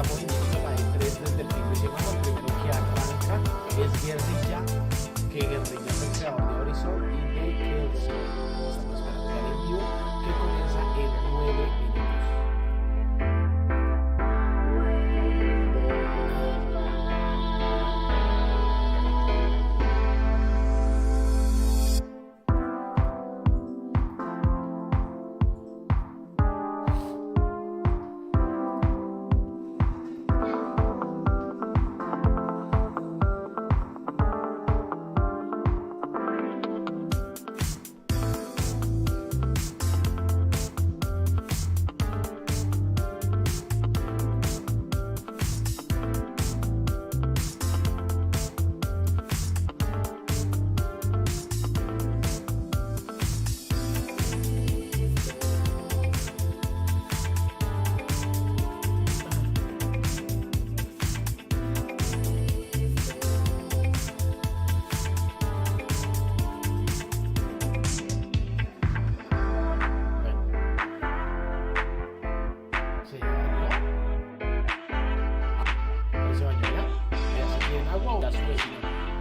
damos inicio a la E3 desde el fin de semana. El primero que arranca es Guerrilla, Guerrilla es el creador de Horizon y de Kelsey. Estamos esperando ya el envío que comienza en 9 minutos.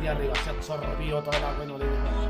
De arriba se absorbió toda el agua y no le dio nada.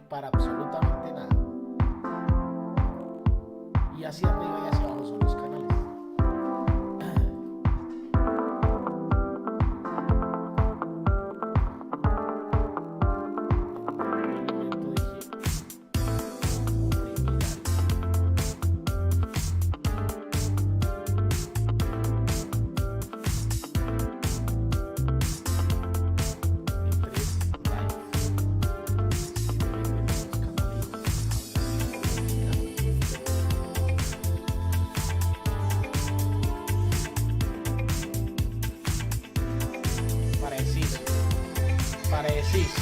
Para absolutamente nada. Y hacia arriba y hacia abajo son los canales. Parecís.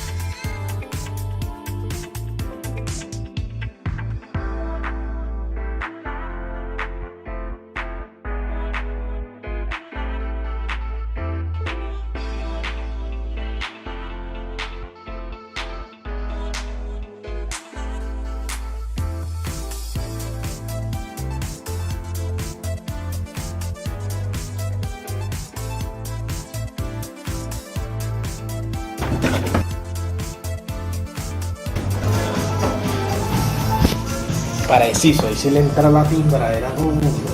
Preciso, ahí se le entra la timbradera a todo el mundo.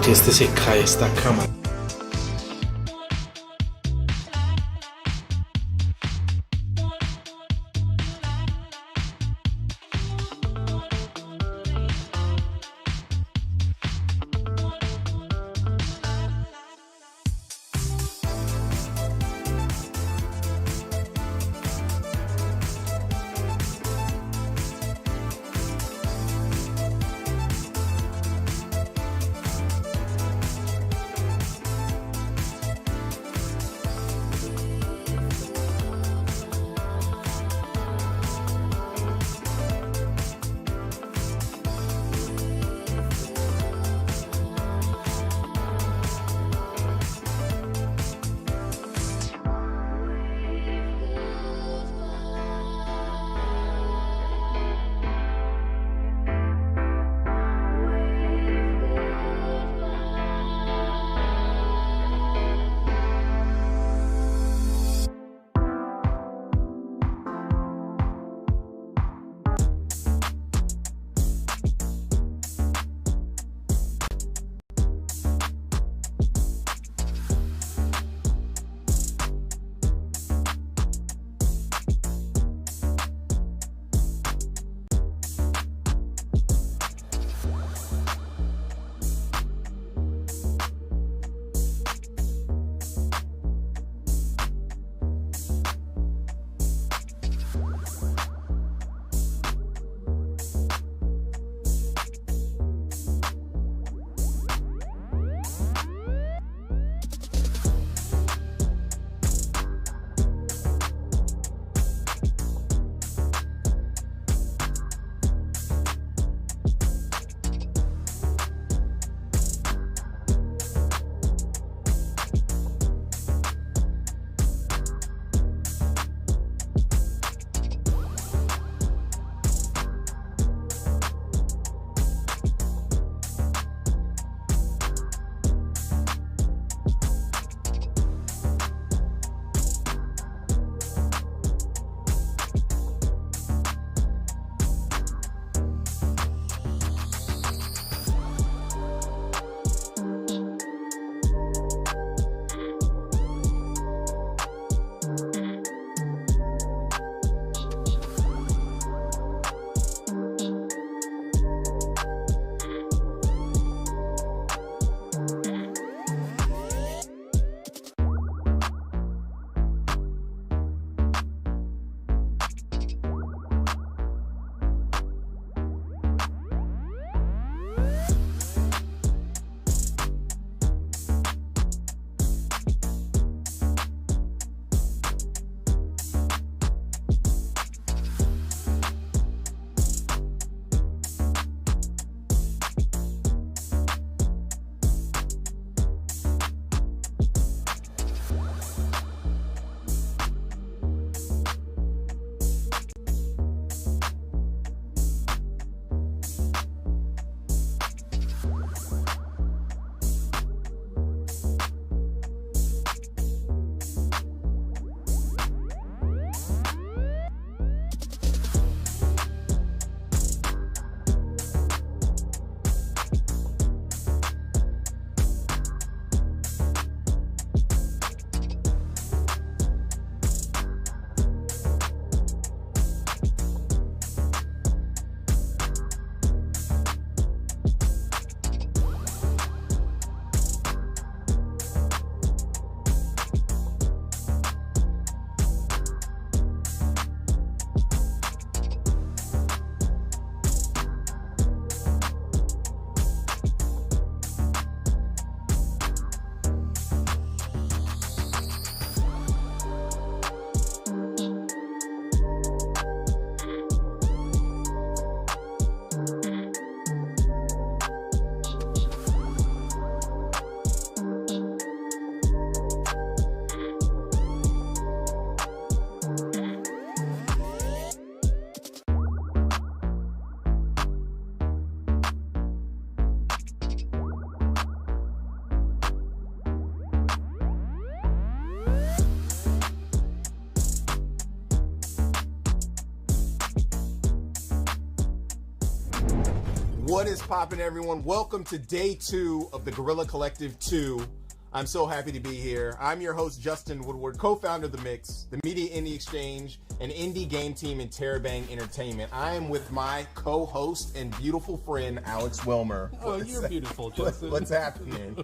Que se cae esta cámara. What is poppin', everyone? Welcome to day 2 of the Guerrilla Collective 2. I'm so happy to be here. I'm your host, Justin Woodward, co-founder of The Mix, the Media Indie Exchange, an indie game team in Terabang Entertainment. I am with my co-host and beautiful friend, Alex Wilmer. Oh, you're beautiful, Justin. What's happening?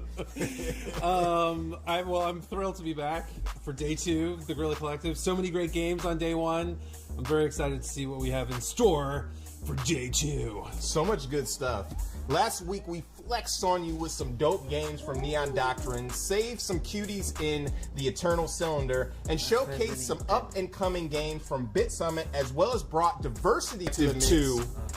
I'm thrilled to be back for day 2 of the Guerrilla Collective. So many great games on day 1. I'm very excited to see what we have in store for day 2. So much good stuff. Last week we flexed on you with some dope games from Neon Doctrine, saved some cuties in the Eternal Cylinder, and showcased some up-and-coming games from Bit Summit, as well as brought diversity to the mix.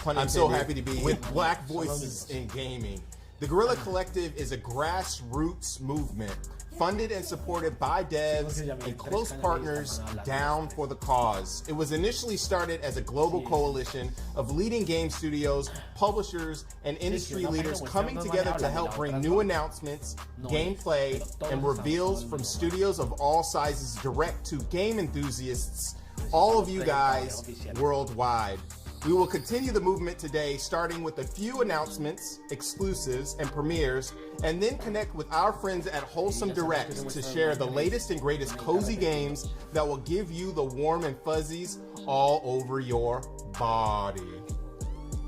I'm so happy to be here with black voices in gaming. The Guerrilla Collective is a grassroots movement funded and supported by devs and close partners down for the cause. It was initially started as a global coalition of leading game studios, publishers, and industry leaders coming together to help bring new announcements, gameplay, and reveals from studios of all sizes direct to game enthusiasts, all of you guys worldwide. We will continue the movement today, starting with a few announcements, exclusives, and premieres, and then connect with our friends at Wholesome Direct to share the latest and greatest cozy games that will give you the warm and fuzzies all over your body.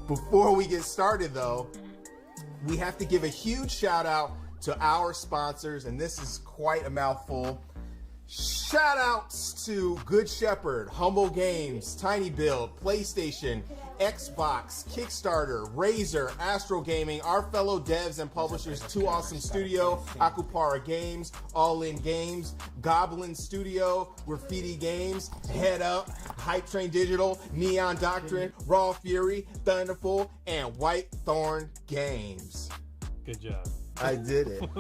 Before we get started, though, we have to give a huge shout out to our sponsors, and this is quite a mouthful. Shout outs to Good Shepherd, Humble Games, Tiny Build, PlayStation, Xbox, Kickstarter, Razer, Astro Gaming, our fellow devs and publishers, Two Awesome Studio, Akupara Games, All In Games, Goblin Studio, Graffiti Games, Head Up, Hype Train Digital, Neon Doctrine, Raw Fury, Thunderful, and White Thorn Games. Good job. I did it.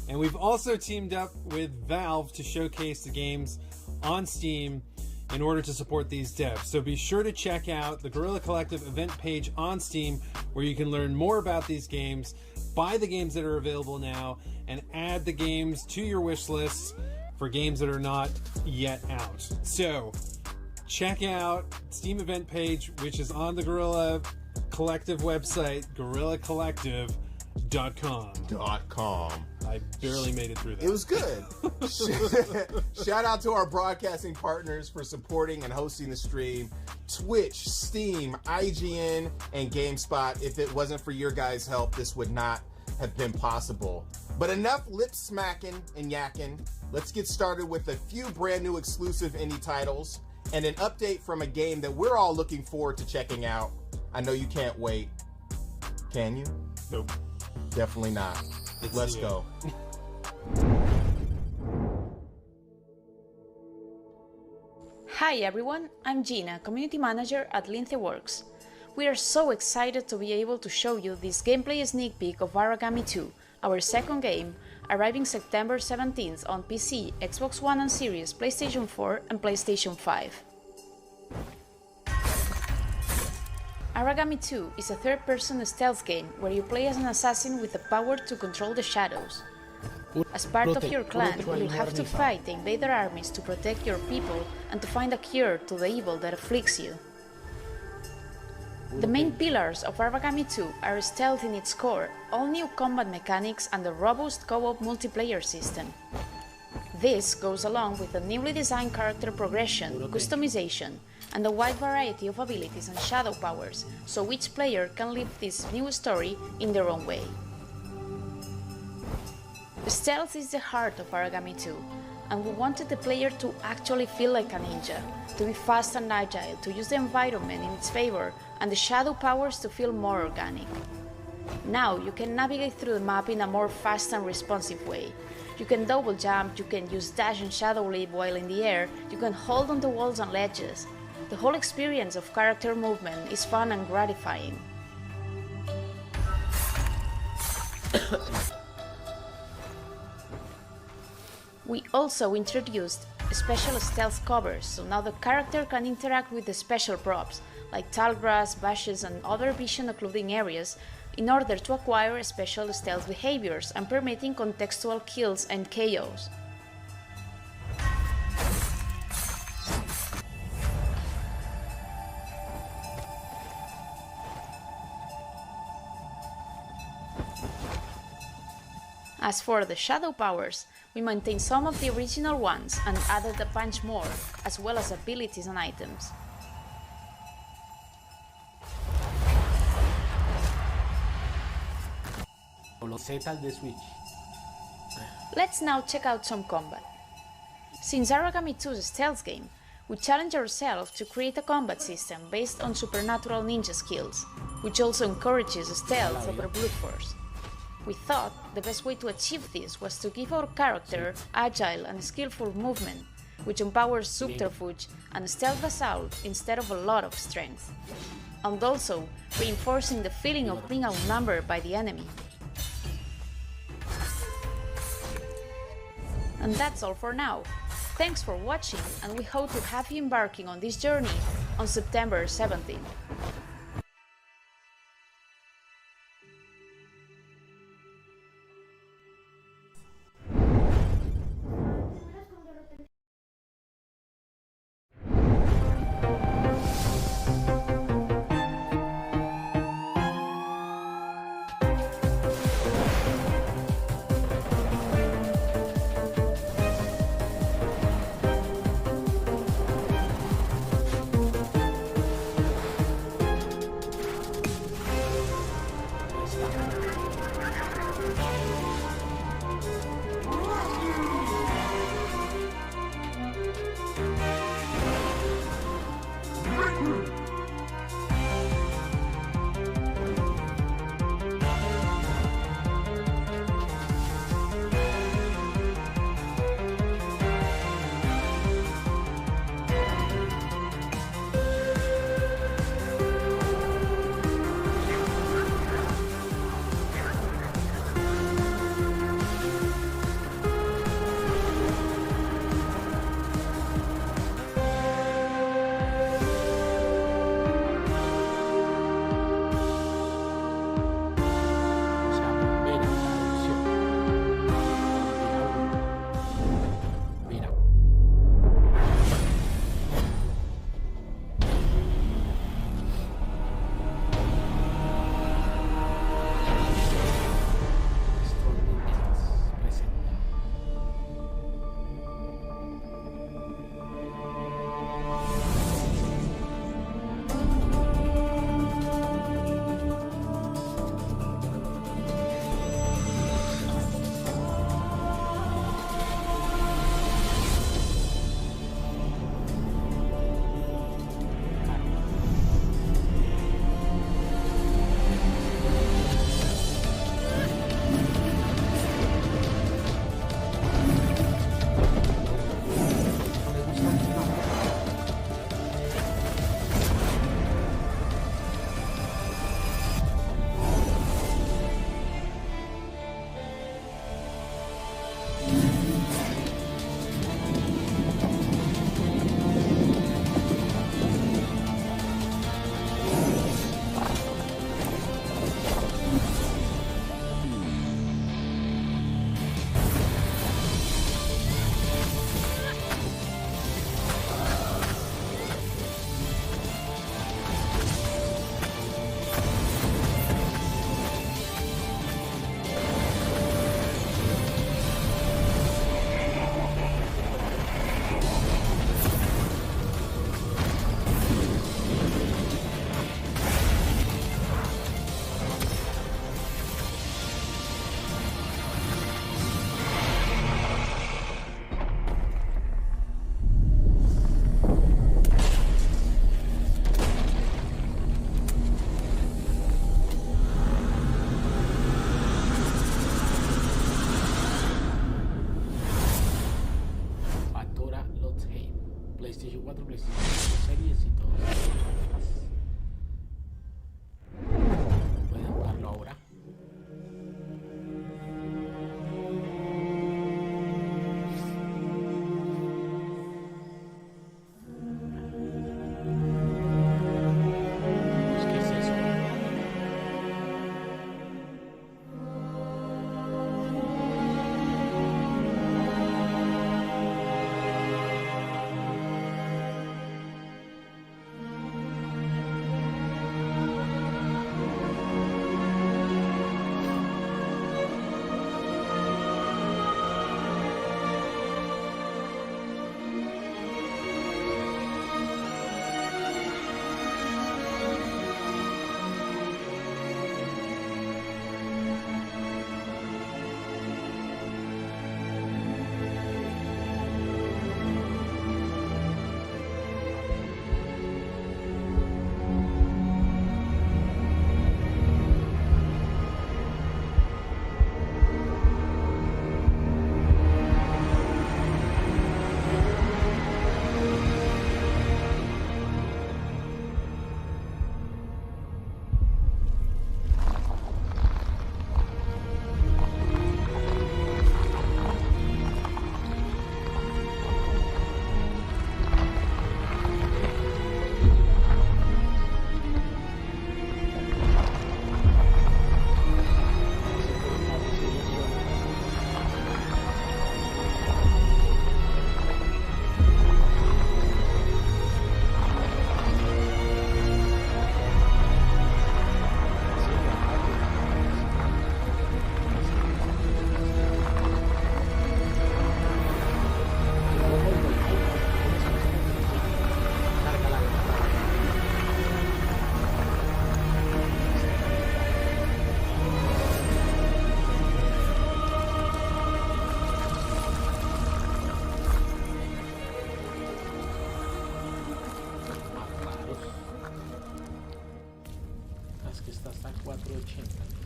And we've also teamed up with Valve to showcase the games on Steam in order to support these devs. So be sure to check out the Guerrilla Collective event page on Steam, where you can learn more about these games, buy the games that are available now, and add the games to your wish lists for games that are not yet out. So check out Steam event page, which is on the Guerrilla Collective website, guerrillacollective.com. I barely made it through that. It was good. Shout out to our broadcasting partners for supporting and hosting the stream. Twitch, Steam, IGN, and GameSpot. If it wasn't for your guys' help, this would not have been possible. But enough lip smacking and yakking. Let's get started with a few brand new exclusive indie titles and an update from a game that we're all looking forward to checking out. I know you can't wait. Can you? Nope. Definitely not. Let's go. Hi everyone, I'm Gina, Community Manager at Lintheworks. We are so excited to be able to show you this gameplay sneak peek of Aragami 2, our second game, arriving September 17th on PC, Xbox One and Series, PlayStation 4 and PlayStation 5. Aragami 2 is a third-person stealth game where you play as an assassin with the power to control the shadows. As part of your clan, you'll have to fight the invader armies to protect your people and to find a cure to the evil that afflicts you. The main pillars of Aragami 2 are stealth in its core, all new combat mechanics and a robust co-op multiplayer system. This goes along with a newly designed character progression, customization, and a wide variety of abilities and shadow powers, so each player can live this new story in their own way. Stealth is the heart of Aragami 2, and we wanted the player to actually feel like a ninja, to be fast and agile, to use the environment in its favor, and the shadow powers to feel more organic. Now you can navigate through the map in a more fast and responsive way. You can double jump, you can use dash and shadow leap while in the air, you can hold on the walls and ledges. The whole experience of character movement is fun and gratifying. We also introduced special stealth covers, so now the character can interact with the special props, like tall grass, bushes and other vision occluding areas, in order to acquire special stealth behaviors and permitting contextual kills and KOs. As for the shadow powers, we maintained some of the original ones and added a bunch more, as well as abilities and items. Z de Switch. Let's now check out some combat. Since Aragami 2's a stealth game, we challenge ourselves to create a combat system based on supernatural ninja skills, which also encourages stealth over brute force. We thought the best way to achieve this was to give our character agile and skillful movement, which empowers subterfuge and stealth assault instead of a lot of strength, and also reinforcing the feeling of being outnumbered by the enemy. And that's all for now. Thanks for watching, and we hope to have you embarking on this journey on September 17th. que está hasta 480.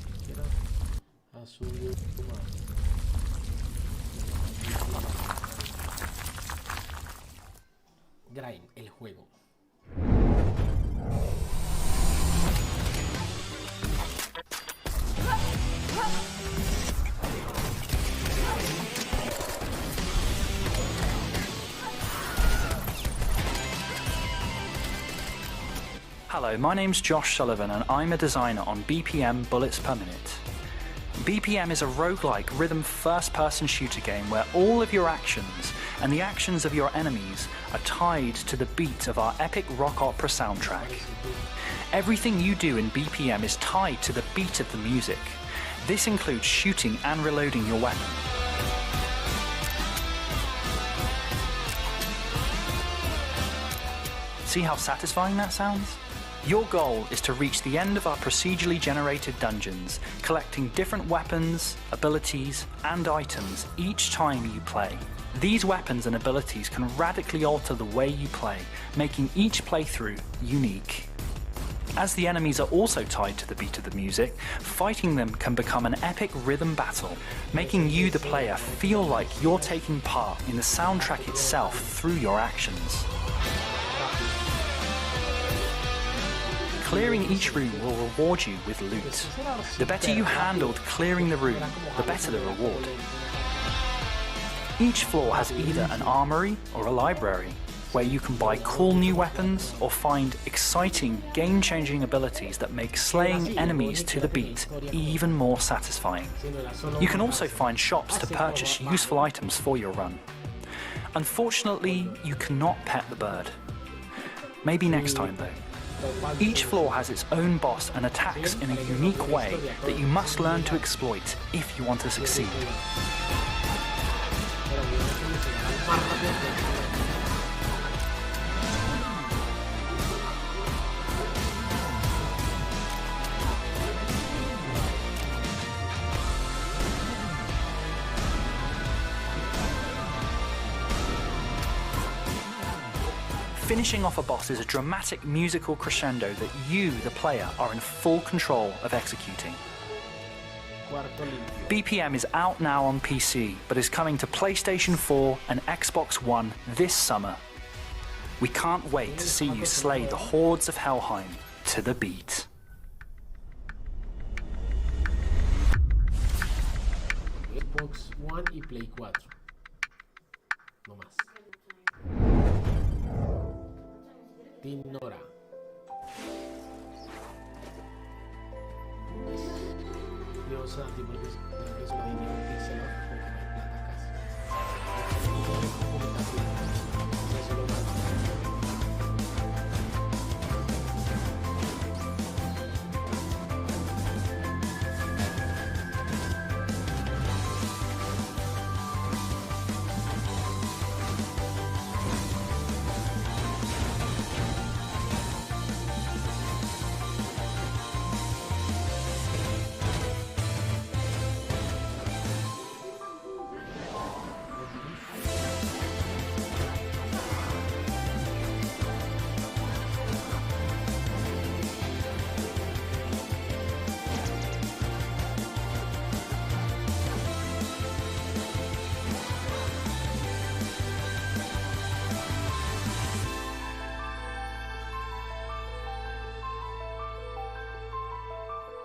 Ni siquiera ha subido más. Grime, el juego. Hello, my name's Josh Sullivan and I'm a designer on BPM Bullets Per Minute. BPM is a roguelike rhythm first-person shooter game where all of your actions and the actions of your enemies are tied to the beat of our epic rock opera soundtrack. Everything you do in BPM is tied to the beat of the music. This includes shooting and reloading your weapon. See how satisfying that sounds? Your goal is to reach the end of our procedurally generated dungeons, collecting different weapons, abilities, and items each time you play. These weapons and abilities can radically alter the way you play, making each playthrough unique. As the enemies are also tied to the beat of the music, fighting them can become an epic rhythm battle, making you, the player, feel like you're taking part in the soundtrack itself through your actions. Clearing each room will reward you with loot. The better you handled clearing the room, the better the reward. Each floor has either an armory or a library, where you can buy cool new weapons or find exciting, game-changing abilities that make slaying enemies to the beat even more satisfying. You can also find shops to purchase useful items for your run. Unfortunately, you cannot pet the bird. Maybe next time though. Each floor has its own boss and attacks in a unique way that you must learn to exploit if you want to succeed. Finishing off a boss is a dramatic musical crescendo that you, the player, are in full control of executing. BPM is out now on PC, but is coming to PlayStation 4 and Xbox One this summer. We can't wait to see you slay the hordes of Helheim to the beat. Xbox One y Play 4. No más. Ignora. Dios santo, porque es una línea de pixel art porque no hay plata casi. Eso lo mata.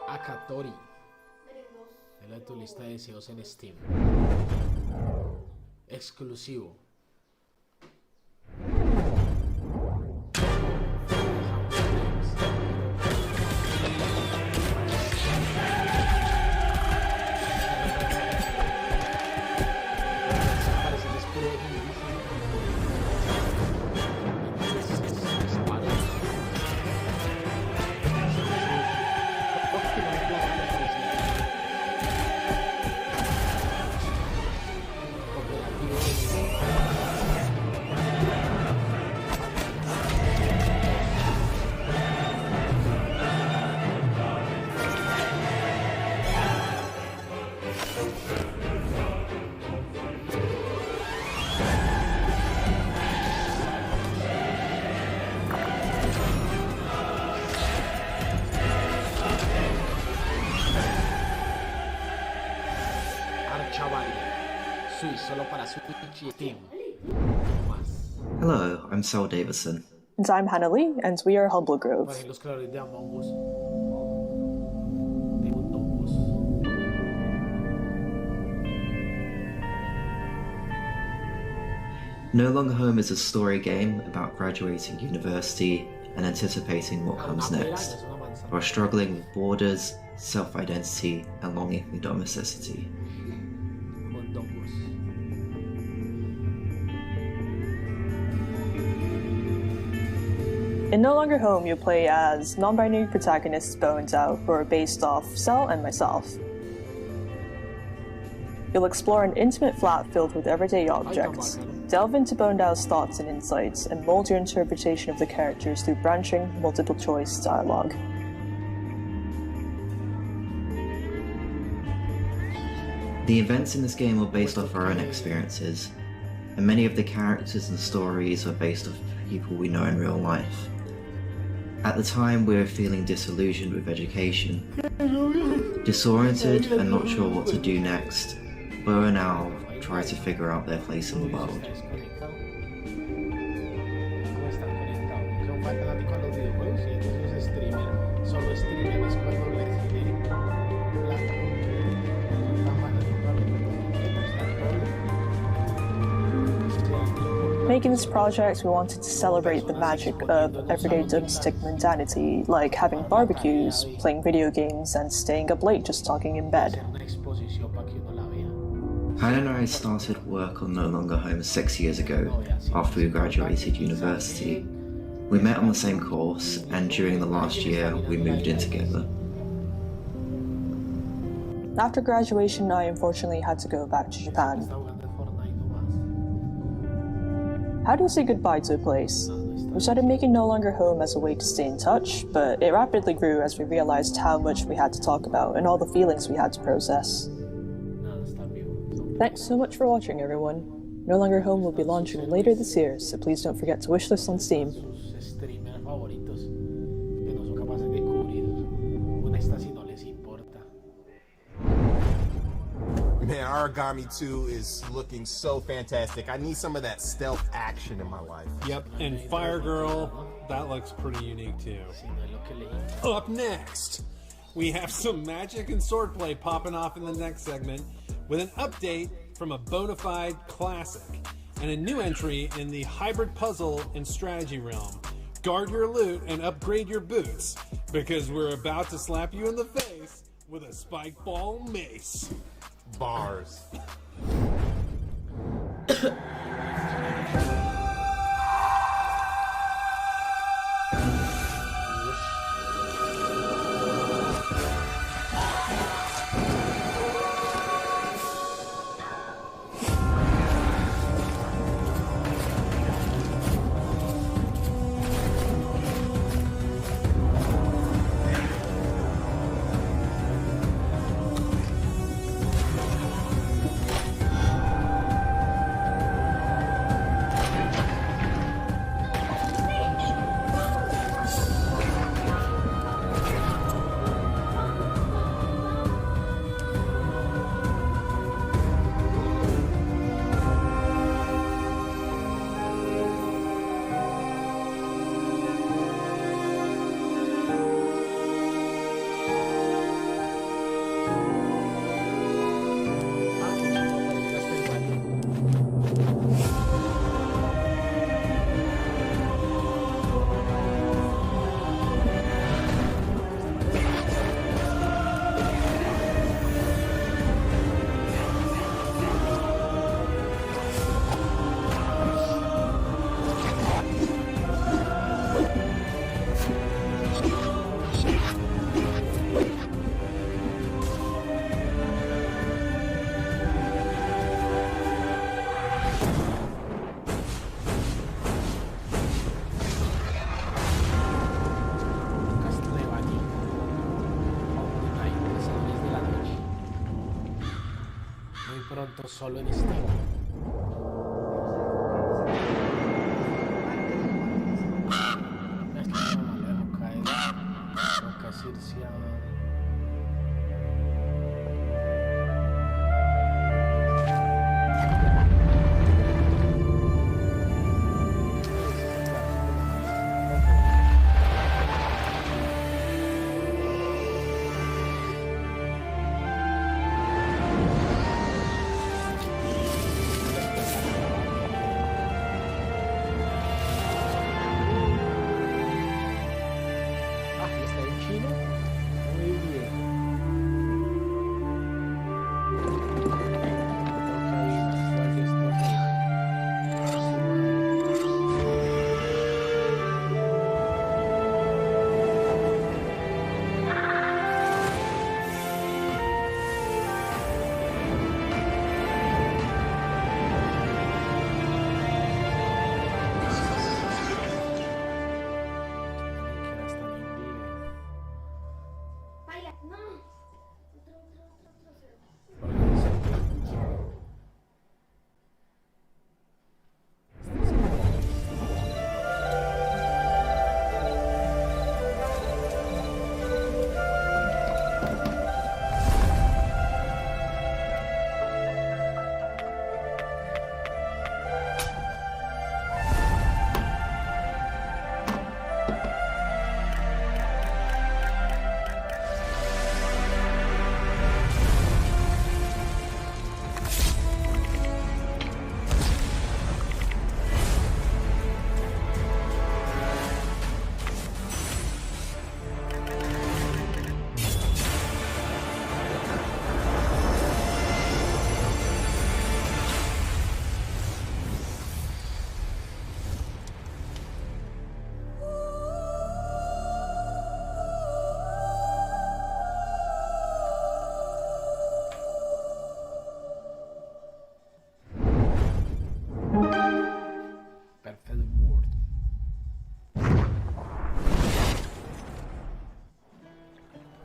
Akatori. Dale a tu lista de deseos en Steam. Exclusivo. Cooperativo. Switch, solo para Switch y Steam. Hello, I'm Saul Davison. And I'm Hannah Lee, and we are Humble Grove. Para los creadores de Among Us. No Longer Home is a story game about graduating university and anticipating what comes next, while struggling with borders, self-identity, and longing for domesticity. In No Longer Home, you play as non-binary protagonists Bo and Zhao, who are based off Cell and myself. You'll explore an intimate flat filled with everyday objects, delve into Bo and Zhao's thoughts and insights, and mold your interpretation of the characters through branching, multiple-choice dialogue. The events in this game are based off our own experiences, and many of the characters and stories are based off people we know in real life. At the time, we were feeling disillusioned with education, disoriented and not sure what to do next. Bo and Al try to figure out their place in the world. Making this project, we wanted to celebrate the magic of everyday domestic mundanity, like having barbecues, playing video games, and staying up late just talking in bed. Hannah and I started work on No Longer Home 6 years ago, after we graduated university. We met on the same course, and during the last year, we moved in together. After graduation, I unfortunately had to go back to Japan. How do you say goodbye to a place? We started making No Longer Home as a way to stay in touch, but it rapidly grew as we realized how much we had to talk about and all the feelings we had to process. Thanks so much for watching, everyone. No Longer Home will be launching later this year, so please don't forget to wishlist on Steam. Man, Origami 2 is looking so fantastic. I need some of that stealth action in my life. Yep, and Fire Girl, that looks pretty unique too. Up next, we have some magic and swordplay popping off in the next segment with an update from a bona fide classic and a new entry in the hybrid puzzle and strategy realm. Guard your loot and upgrade your boots, because we're about to slap you in the face with a spike ball mace. Bars. pronto solo en Steam.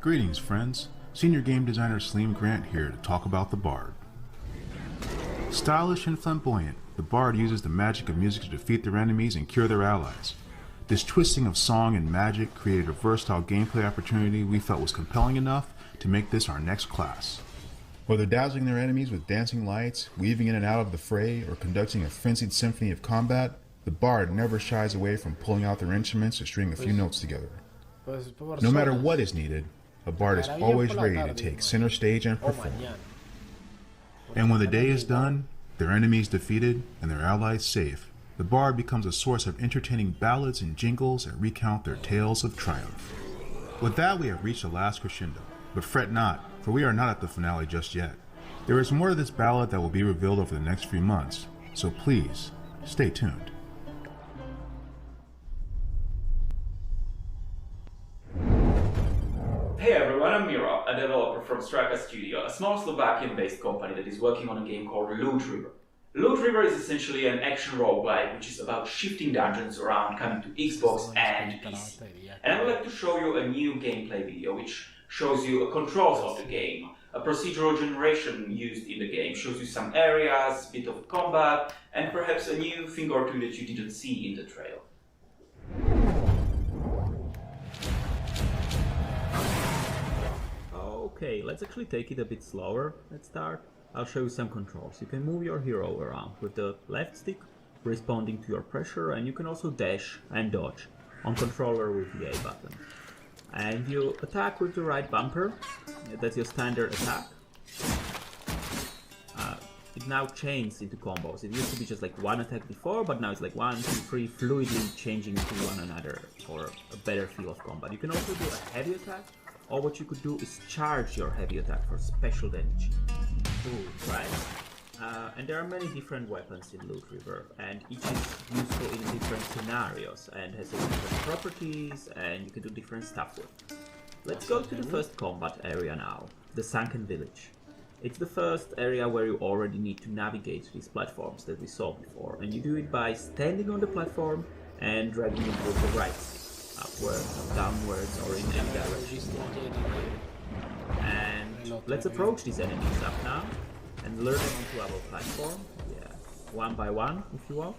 Greetings, friends. Senior game designer Slim Grant here to talk about the Bard. Stylish and flamboyant, the Bard uses the magic of music to defeat their enemies and cure their allies. This twisting of song and magic created a versatile gameplay opportunity we felt was compelling enough to make this our next class. Whether dazzling their enemies with dancing lights, weaving in and out of the fray, or conducting a frenzied symphony of combat, the Bard never shies away from pulling out their instruments to string a few notes together. No matter what is needed, a Bard is always ready to take center stage and perform. And when the day is done, their enemies defeated, and their allies safe, the Bard becomes a source of entertaining ballads and jingles that recount their tales of triumph. With that, we have reached the last crescendo, but fret not, for we are not at the finale just yet. There is more to this ballad that will be revealed over the next few months, so please, stay tuned. Hey everyone, I'm Miro, a developer from Straka Studio, a small Slovakian-based company that is working on a game called Loot River. Loot River is essentially an action roguelike which is about shifting dungeons around coming to Xbox and PC. And I would like to show you a new gameplay video which shows you the controls of the game, a procedural generation used in the game, shows you some areas, bit of combat, and perhaps a new thing or two that you didn't see in the trailer. Okay, let's actually take it a bit slower. Let's start. I'll show you some controls. You can move your hero around with the left stick, responding to your pressure, and you can also dash and dodge on controller with the A button. And you attack with the right bumper. That's your standard attack. It now chains into combos. It used to be just like one attack before, but now it's like 1, 2, 3, fluidly changing into one another for a better feel of combat. You can also do a heavy attack, or what you could do is charge your heavy attack for special damage. Ooh, right? And there are many different weapons in Loot River, and each is useful in different scenarios and has different properties, and you can do different stuff with. Let's go to the first combat area now, the Sunken Village. It's the first area where you already need to navigate these platforms that we saw before, and you do it by standing on the platform and dragging it with the right, upwards, downwards, or in any direction you want. And let's approach these enemies up now and lure them onto our platform, one by one, if you will.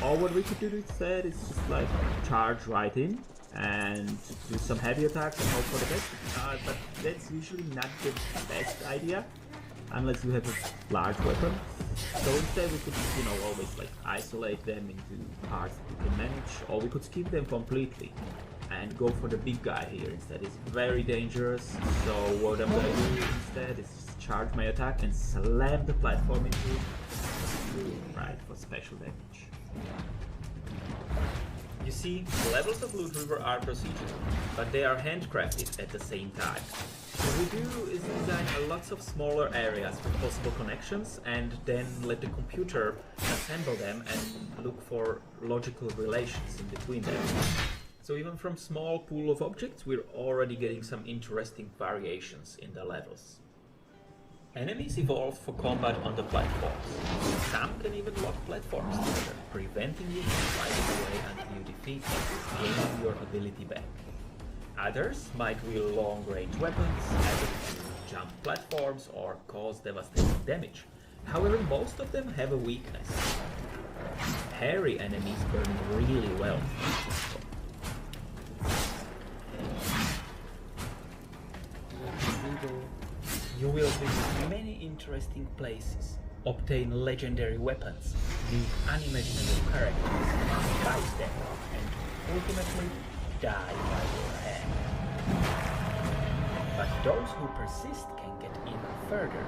Or what we could do instead is just like charge right in and do some heavy attacks and hope for the best. But that's usually not the best idea unless you have a large weapon. So instead we could, always like isolate them into parts that we can manage, or we could skip them completely and go for the big guy here instead. It's very dangerous, so what I'm gonna do instead is just charge my attack and slam the platform into it, right, for special damage. You see, the levels of Loot River are procedural, but they are handcrafted at the same time. What we do is design lots of smaller areas with possible connections and then let the computer assemble them and look for logical relations in between them. So even from small pool of objects, we're already getting some interesting variations in the levels. Enemies evolve for combat on the platforms. Some can even lock platforms together, preventing you from sliding away until you defeat them, gaining your ability back. Others might wield long-range weapons, able to jump platforms or cause devastating damage. However, most of them have a weakness. Hairy enemies burn really well. You will visit many interesting places, obtain legendary weapons, meet unimaginable characters, fight them, and ultimately die by your hand. But those who persist can get even further,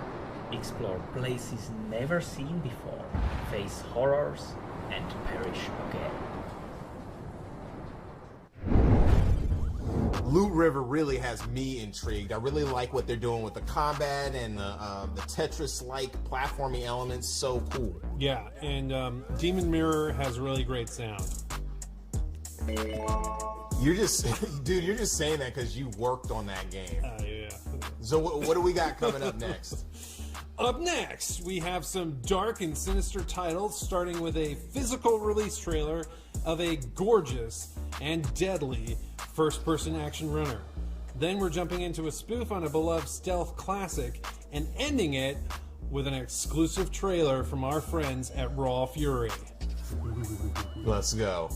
explore places never seen before, face horrors, and perish again. Loot River really has me intrigued. I really like what they're doing with the combat and the Tetris-like platforming elements. So cool. Yeah, and Demon Mirror has really great sound. You're just, dude, you're just saying that because you worked on that game. Yeah. So what do we got coming up next? Up next, we have some dark and sinister titles, starting with a physical release trailer of a gorgeous and deadly first-person action runner. Then we're jumping into a spoof on a beloved stealth classic and ending it with an exclusive trailer from our friends at Raw Fury. Let's go.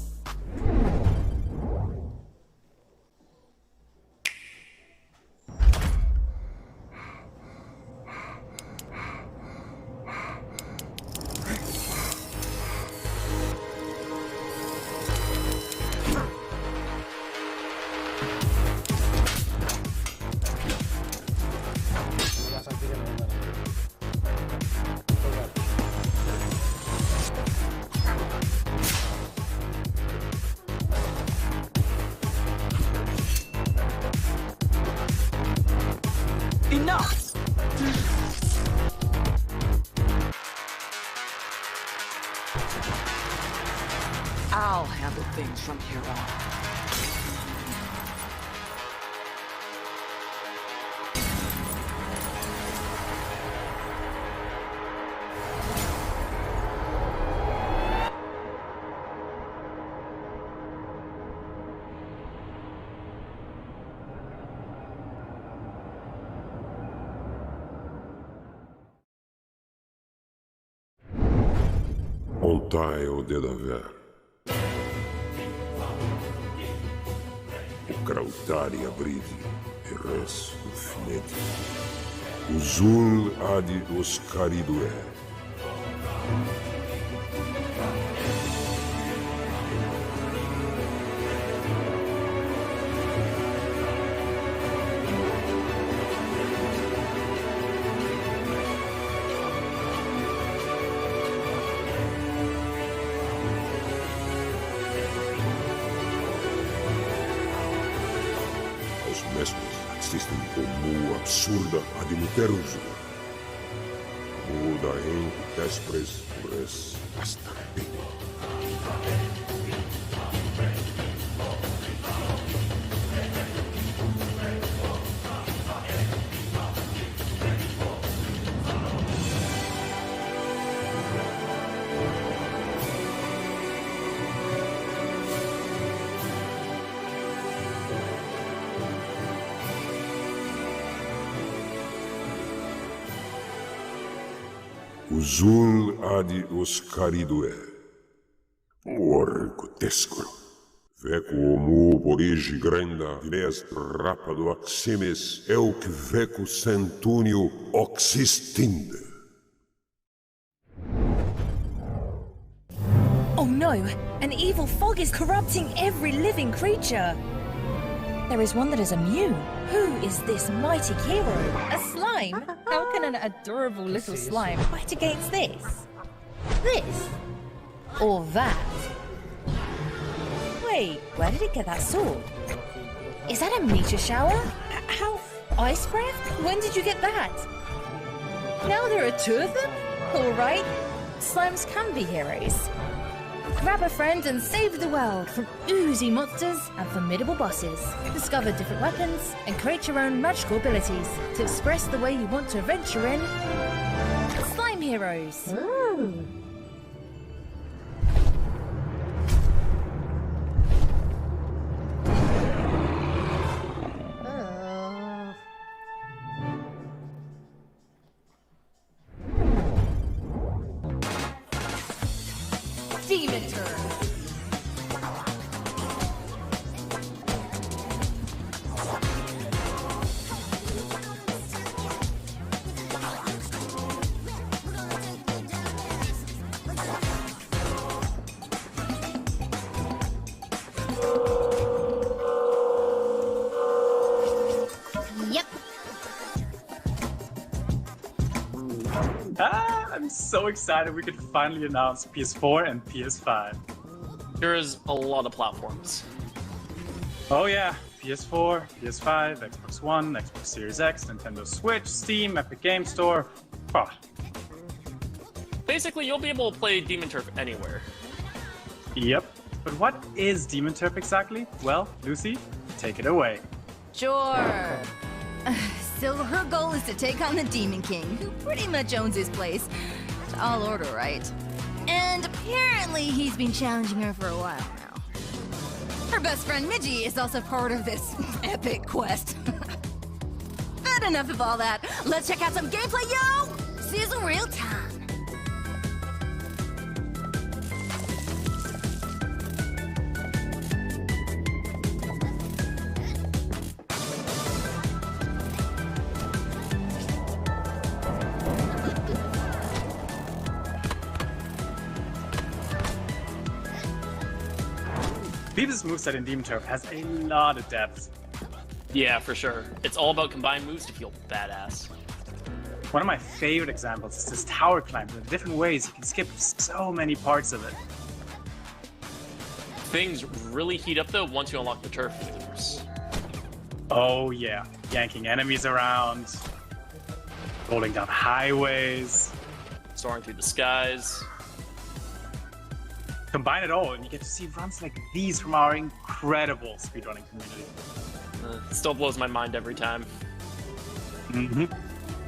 Enough! I'll handle things from here on. Ontaj od Dedaver. O Krautari abridi, e res infiniti. Uzul adi oscaridue. Existem como absurda ad muterus. Muda em despres res astarte. Uzul adi oscaridue. Orco tescoro. Veco homo porigi grenda, dines rapado aximis, euc veco centunio oxistinde. Oh no! An evil fog is corrupting every living creature! There is one that is immune. Who is this mighty hero? A slime? How can an adorable little slime fight against this? This? Or that? Wait, where did it get that sword? Is that a meteor shower? How? Ice breath? When did you get that? Now there are two of them? Alright. Slimes can be heroes. Grab a friend and save the world from oozy monsters and formidable bosses. Discover different weapons and create your own magical abilities to express the way you want to adventure in Slime Heroes. Ooh. Demon turn. Yep. I'm so excited we could finally announce PS4 and PS5. There is a lot of platforms. Oh yeah, PS4, PS5, Xbox One, Xbox Series X, Nintendo Switch, Steam, Epic Game Store. Oh. Basically, you'll be able to play Demon Turf anywhere. Yep. But what is Demon Turf exactly? Well, Lucy, take it away. Sure. So her goal is to take on the Demon King, who pretty much owns his place. Tall order, right? And apparently he's been challenging her for a while now. Her best friend Midgie is also part of this epic quest. But enough of all that. Let's check out some gameplay, yo! Sizzle real time. Beavis' moveset in Demon Turf has a lot of depth. Yeah, for sure. It's all about combined moves to feel badass. One of my favorite examples is this tower climb. The different ways you can skip so many parts of it. Things really heat up though once you unlock the turf moves. Oh yeah, yanking enemies around, rolling down highways, soaring through the skies. Combine it all and you get to see runs like these from our incredible speedrunning community. It still blows my mind every time.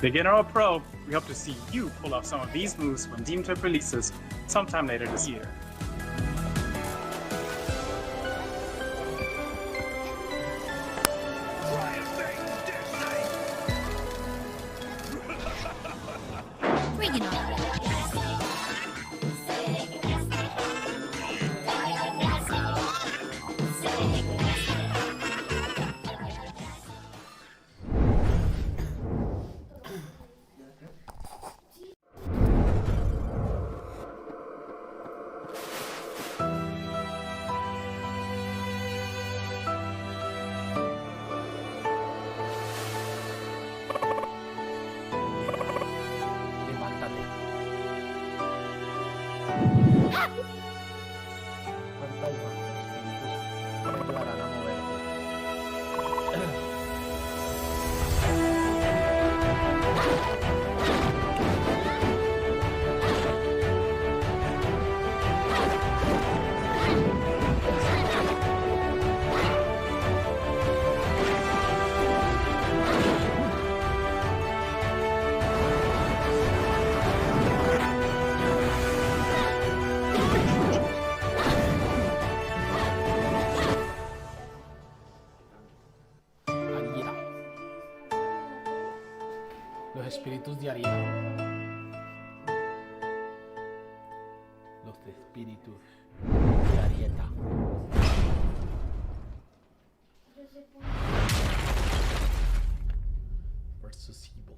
Beginner or pro, we hope to see you pull off some of these moves when Demon Turf releases sometime later this year. Bring it on. Los espíritus de Ariel. Los espíritus de Arieta. Versus Evil.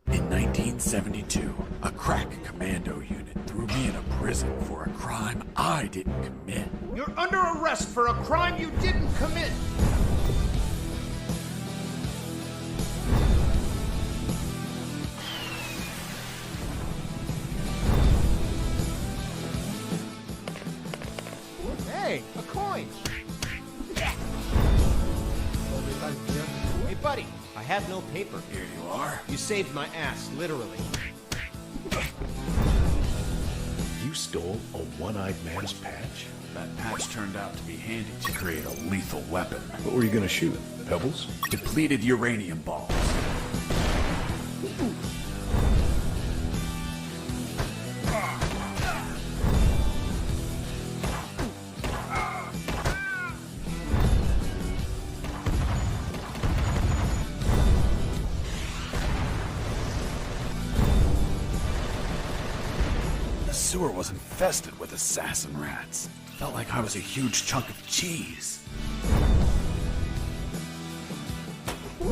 In 1972, a crack commando unit threw me in a prison for a crime I didn't commit. You're under arrest for a crime you didn't commit. Hey, a coin. Hey, buddy, I have no paper. Here you are. You saved my ass, literally. You stole a one-eyed man's patch? That patch turned out to be handy to create a lethal weapon. What were you gonna shoot? Pebbles? Depleted uranium balls. The sewer was infested with assassin rats. Felt like I was a huge chunk of cheese.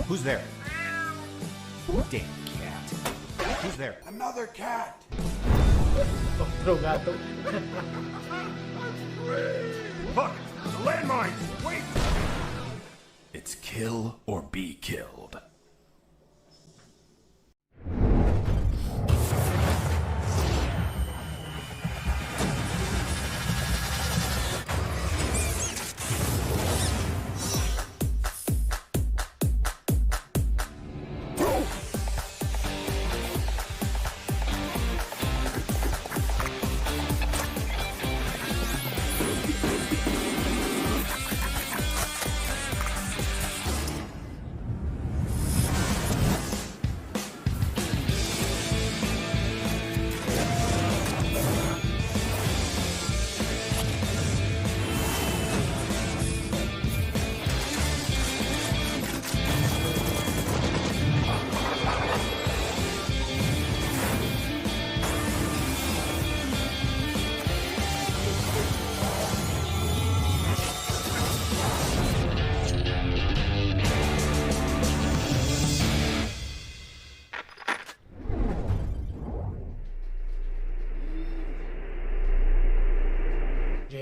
Who's there? Damn cat. Who's there? Another cat! Otro gato. Look! The landmine! Wait! It's kill or be killed.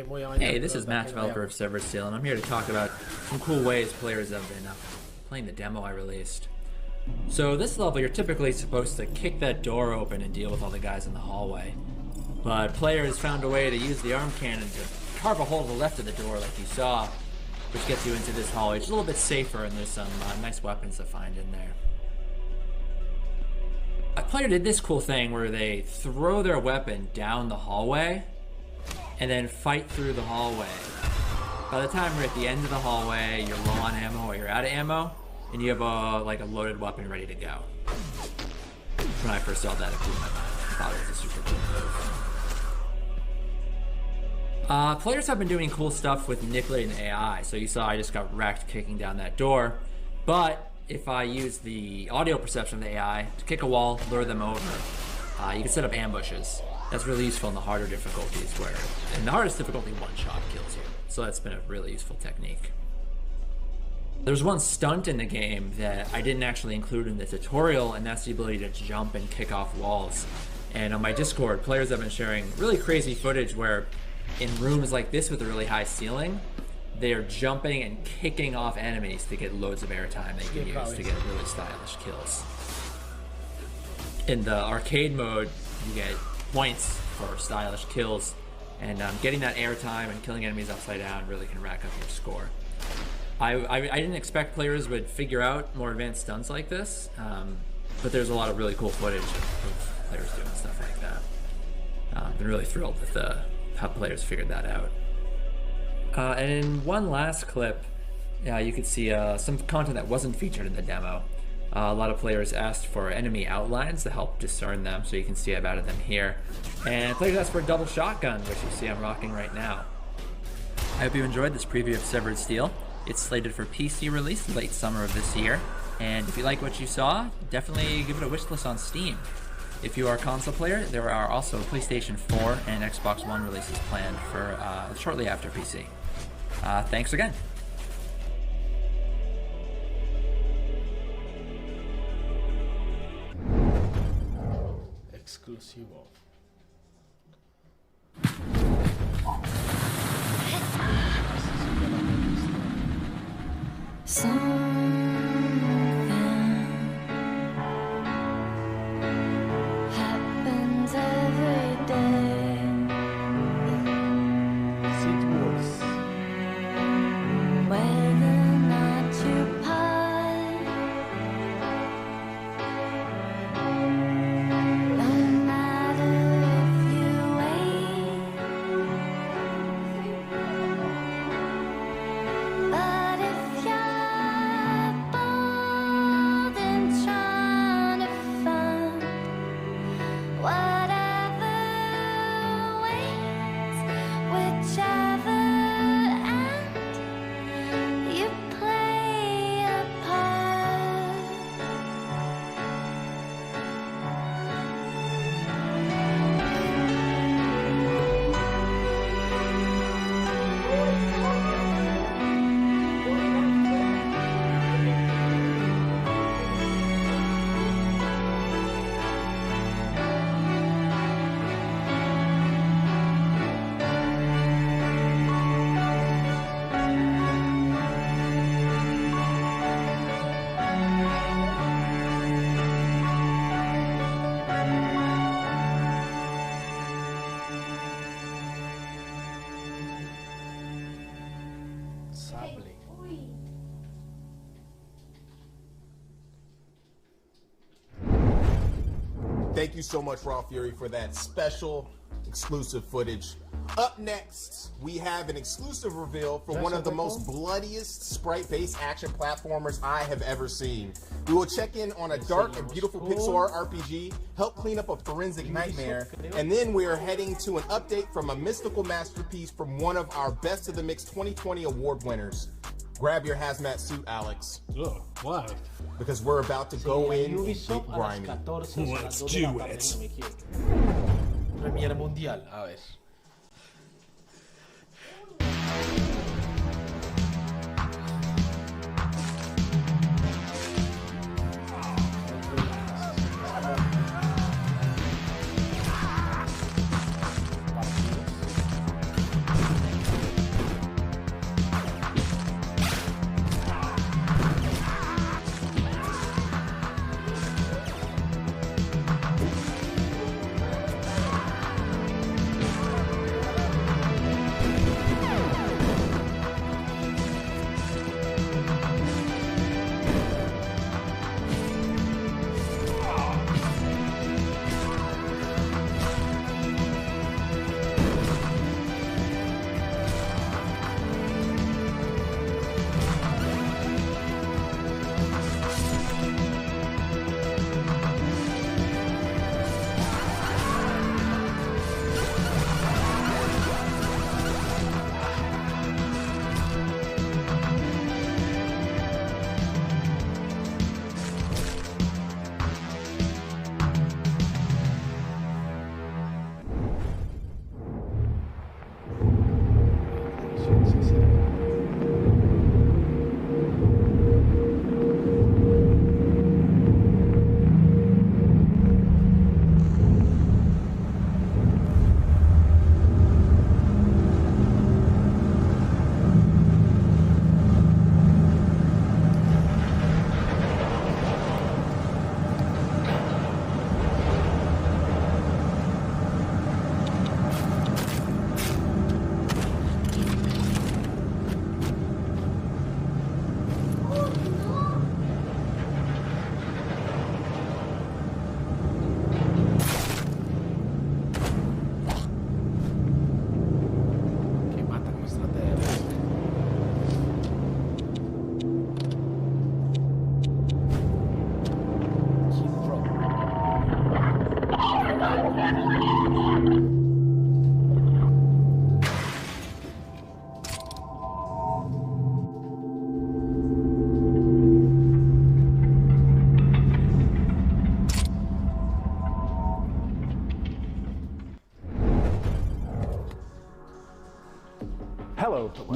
muy a mañana. Hey, this is Matt, developer of Severed Steel, and I'm here to talk about some cool ways players have been playing the demo I released. So this level, you're typically supposed to kick that door open and deal with all the guys in the hallway. But players found a way to use the arm cannon to carve a hole to the left of the door like you saw, which gets you into this hallway. It's a little bit safer, and there's some nice weapons to find in there. A player did this cool thing where they throw their weapon down the hallway and then fight through the hallway. By the time we're at the end of the hallway, you're low on ammo or you're out of ammo, and you have a loaded weapon ready to go. When I first saw that, it blew my mind. I thought it was a super cool move. Players have been doing cool stuff with manipulating the AI. So you saw I just got wrecked kicking down that door. But if I use the audio perception of the AI to kick a wall, lure them over, you can set up ambushes. That's really useful in the harder difficulties where, in the hardest difficulty, one shot kills you. So that's been a really useful technique. There's one stunt in the game that I didn't actually include in the tutorial, and that's the ability to jump and kick off walls. And on my Discord, players have been sharing really crazy footage where in rooms like this with a really high ceiling, they are jumping and kicking off enemies to get loads of airtime they can use to get really stylish kills. In the arcade mode, you get points for stylish kills, and getting that airtime and killing enemies upside down really can rack up your score. I didn't expect players would figure out more advanced stunts like this, but there's a lot of really cool footage of players doing stuff like that. I've been really thrilled with how players figured that out. And in one last clip, you could see some content that wasn't featured in the demo. A lot of players asked for enemy outlines to help discern them, so you can see I've added them here. And players asked for a double shotgun, which you see I'm rocking right now. I hope you enjoyed this preview of Severed Steel. It's slated for PC release late summer of this year. And if you like what you saw, definitely give it a wishlist on Steam. If you are a console player, there are also PlayStation 4 and Xbox One releases planned for shortly after PC. Thanks again. Exclusivo. Happens every day. Whether not you part, no matter if you wait, but if you're bold and trying to find whatever waits, whichever you play a part. Sable. Thank you so much, Raw Fury, for that special exclusive footage. Up next, we have an exclusive reveal for one of the most bloodiest sprite-based action platformers I have ever seen. We will check in on a dark and beautiful pixel art RPG, help clean up a forensic nightmare, and then we are heading to an update from a mystical masterpiece from one of our Best of the Mix 2020 award winners. Grab your hazmat suit, Alex. Oh, why? Because we're about to go in and get grimy. Let's do it. Premier mundial, a ver.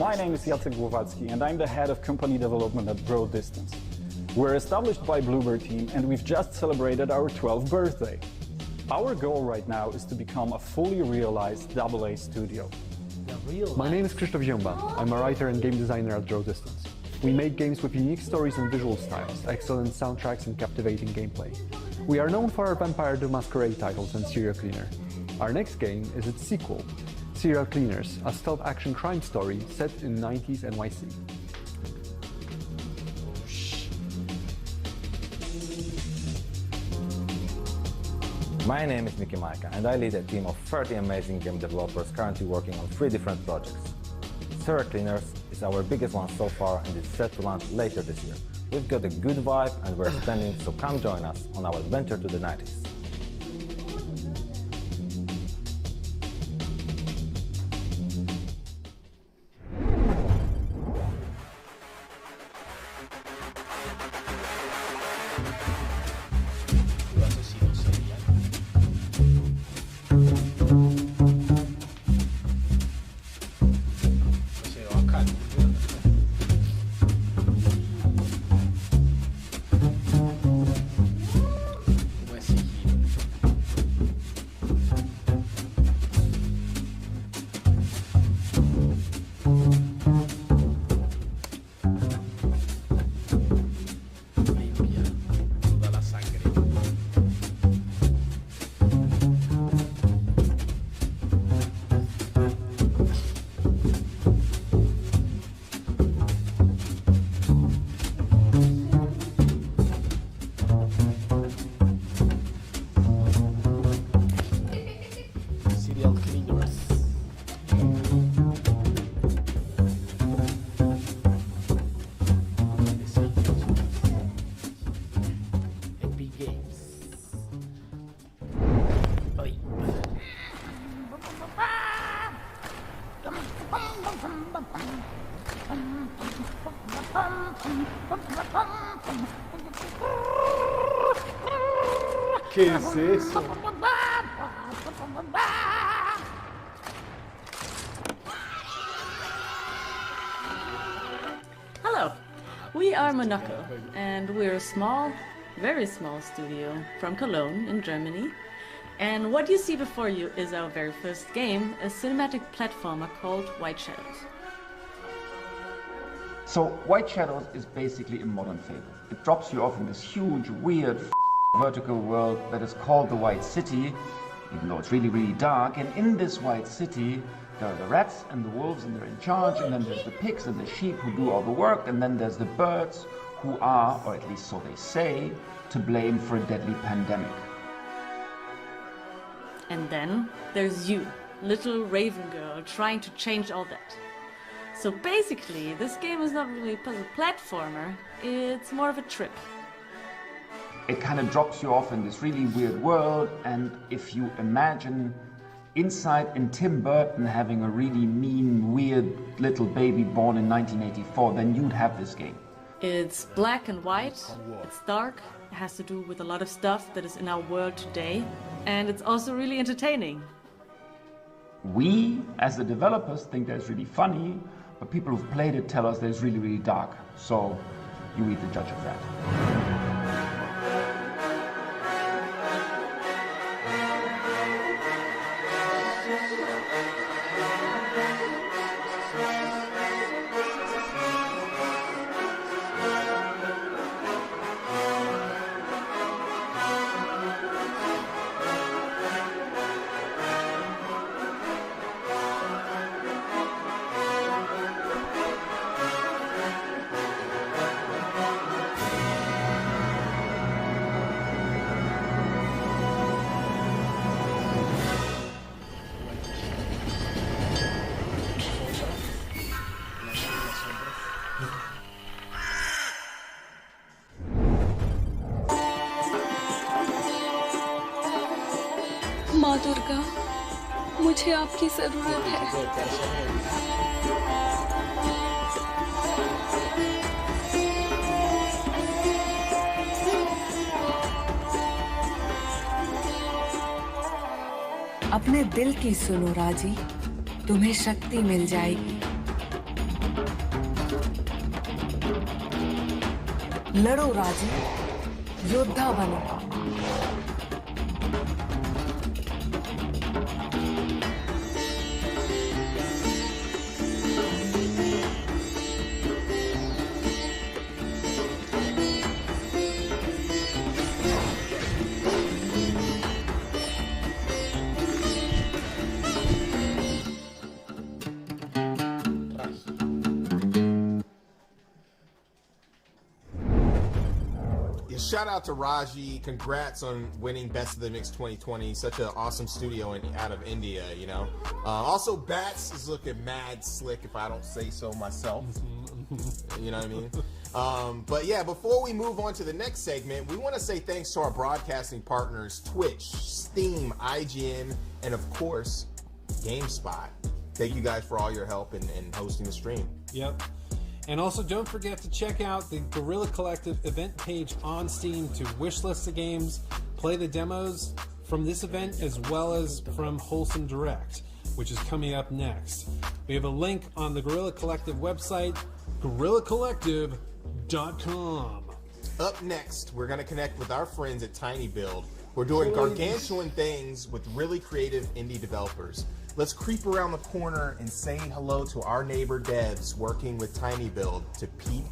My name is Jacek Głowacki, and I'm the head of company development at Broad Distance. We're established by Bluebird team, and we've just celebrated our 12th birthday. Our goal right now is to become a fully realized AA studio. My name is Krzysztof Zięba. I'm a writer and game designer at Broad Distance. We make games with unique stories and visual styles, excellent soundtracks and captivating gameplay. We are known for our Vampire the Masquerade titles and Serial Cleaner. Our next game is its sequel, Serial Cleaners, a stealth action crime story set in 90s NYC. My name is Miki Maika, and I lead a team of 30 amazing game developers currently working on 3 different projects. Serial Cleaners is our biggest one so far and is set to launch later this year. We've got a good vibe and we're expanding, so come join us on our adventure to the 90s. ¿Qué es eso? Hello, we are Monaco, and we're a small, very small studio from Cologne in Germany. And what you see before you is our very first game, a cinematic platformer called White Shadows. So White Shadows is basically a modern Fable. It drops you off in this huge, weird, vertical world that is called the White City, even though it's really, really dark. And in this White City, there are the rats and the wolves, and they're in charge. And then there's the pigs and the sheep who do all the work. And then there's the birds who are, or at least so they say, to blame for a deadly pandemic. And then there's you, little raven girl, trying to change all that. So basically, this game is not really a puzzle platformer, it's more of a trip. It kind of drops you off in this really weird world, and if you imagine inside in Tim Burton having a really mean, weird little baby born in 1984, then you'd have this game. It's black and white, it's dark, it has to do with a lot of stuff that is in our world today, and it's also really entertaining. We, as the developers, think that it's really funny, but people who've played it tell us that it's really, really dark. So you be the judge of that. माँ दुर्गा, मुझे आपकी जरूरत है। अपने दिल की सुनो राजी, तुम्हें शक्ति मिल जाएगी। लड़ो राजू, योद्धा बनो। Shout out to Raji. Congrats on winning Best of the Mix 2020. Such an awesome studio out of India, you know. Also, Bats is looking mad slick, if I don't say so myself. You know what I mean? But yeah, before we move on to the next segment, we want to say thanks to our broadcasting partners, Twitch, Steam, IGN, and of course, GameSpot. Thank you guys for all your help in hosting the stream. Yep. And also, don't forget to check out the Guerrilla Collective event page on Steam to wishlist the games, play the demos from this event, as well as from Wholesome Direct, which is coming up next. We have a link on the Guerrilla Collective website, guerrillacollective.com. Up next, we're going to connect with our friends at Tiny Build. We're doing gargantuan things with really creative indie developers. Let's creep around the corner and say hello to our neighbor devs working with Tiny Build to peep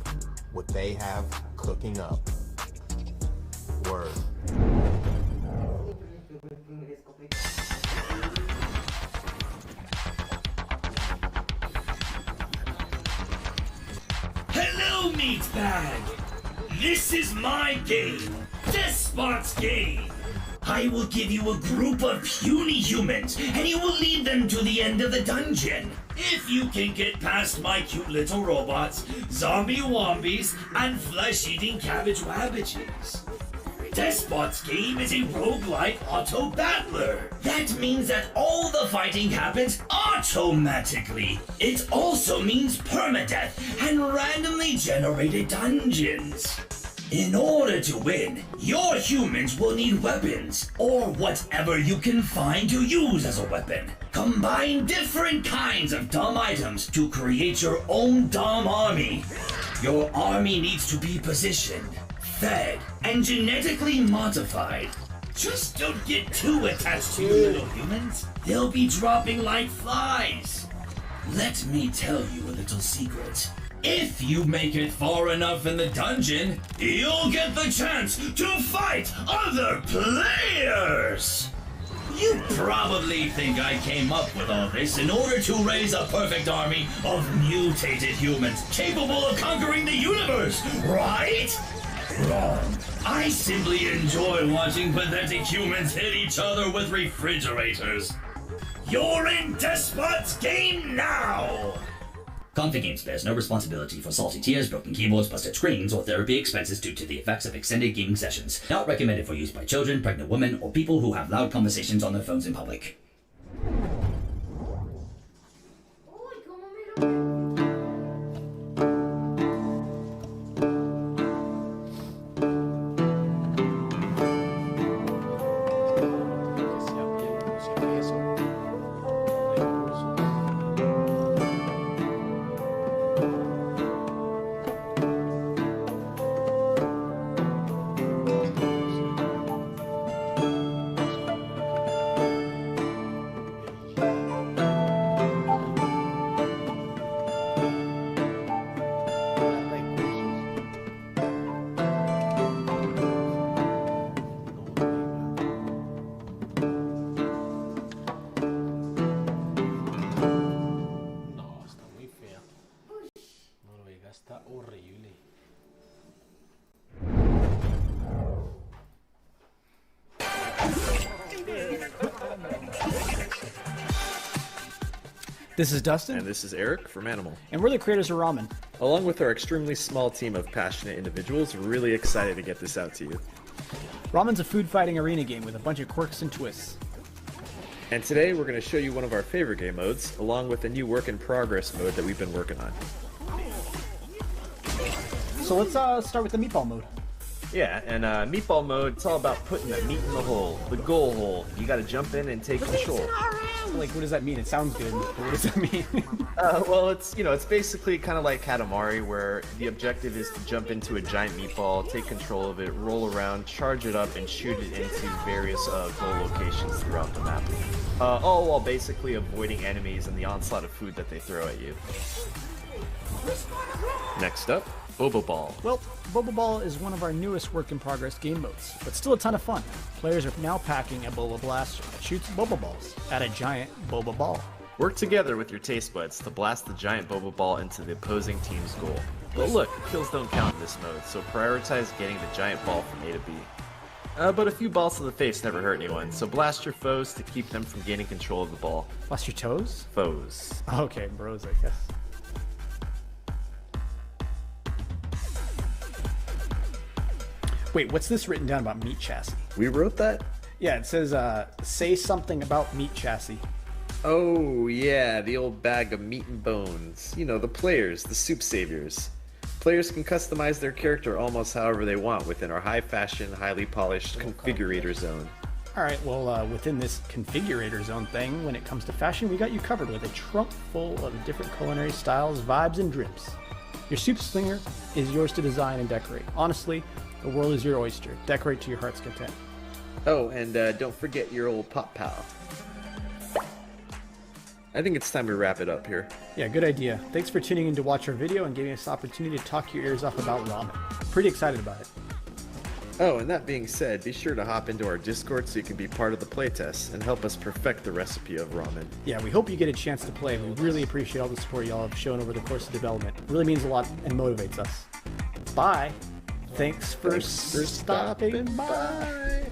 what they have cooking up. Word. Hello, Meatbag! This is my game, Despot's Game. I will give you a group of puny humans, and you will lead them to the end of the dungeon. If you can get past my cute little robots, zombie wombies, and flesh-eating cabbage wabbages. Despot's Game is a roguelike auto-battler. That means that all the fighting happens automatically. It also means permadeath and randomly generated dungeons. In order to win, your humans will need weapons, or whatever you can find to use as a weapon. Combine different kinds of dumb items to create your own dumb army. Your army needs to be positioned, fed, and genetically modified. Just don't get too attached to your little humans. They'll be dropping like flies. Let me tell you a little secret. If you make it far enough in the dungeon, you'll get the chance to fight other players! You probably think I came up with all this in order to raise a perfect army of mutated humans capable of conquering the universe, right? Wrong. I simply enjoy watching pathetic humans hit each other with refrigerators. You're in Despot's Game now! Config Games bears no responsibility for salty tears, broken keyboards, busted screens, or therapy expenses due to the effects of extended gaming sessions. Not recommended for use by children, pregnant women, or people who have loud conversations on their phones in public. This is Dustin. And this is Eric from Animal. And we're the creators of Ramen. Along with our extremely small team of passionate individuals, we're really excited to get this out to you. Ramen's a food fighting arena game with a bunch of quirks and twists. And today we're going to show you one of our favorite game modes, along with a new work in progress mode that we've been working on. So let's start with the meatball mode. Yeah, and meatball mode, it's all about putting the meat in the hole, the goal hole. You gotta jump in and take control. Like, what does that mean? It sounds good, but what does that mean? Well, it's basically kind of like Katamari, where the objective is to jump into a giant meatball, take control of it, roll around, charge it up, and shoot it into various goal locations throughout the map. All while basically avoiding enemies and the onslaught of food that they throw at you. Next up, Boba Ball. Well, Boba Ball is one of our newest work-in-progress game modes, but still a ton of fun. Players are now packing a Boba Blaster that shoots Boba Balls at a giant Boba Ball. Work together with your taste buds to blast the giant Boba Ball into the opposing team's goal. But look, kills don't count in this mode, so prioritize getting the giant ball from A to B. But a few balls to the face never hurt anyone, so blast your foes to keep them from gaining control of the ball. Blast your toes? Foes. Okay, bros, I guess. Wait, what's this written down about meat chassis? We wrote that? Yeah, it says, say something about meat chassis. Oh, yeah, the old bag of meat and bones. You know, the players, the soup saviors. Players can customize their character almost however they want within our high-fashion, highly polished configurator zone. Alright, well, within this configurator zone thing, when it comes to fashion, we got you covered with a trunk full of different culinary styles, vibes, and drips. Your soup slinger is yours to design and decorate. Honestly, the world is your oyster. Decorate to your heart's content. Oh, and don't forget your old pop pal. I think it's time we wrap it up here. Yeah, good idea. Thanks for tuning in to watch our video and giving us the opportunity to talk your ears off about ramen. Pretty excited about it. Oh, and that being said, be sure to hop into our Discord so you can be part of the playtest and help us perfect the recipe of ramen. Yeah, we hope you get a chance to play. We really appreciate all the support y'all have shown over the course of development. It really means a lot and motivates us. Bye. Thanks for stopping by.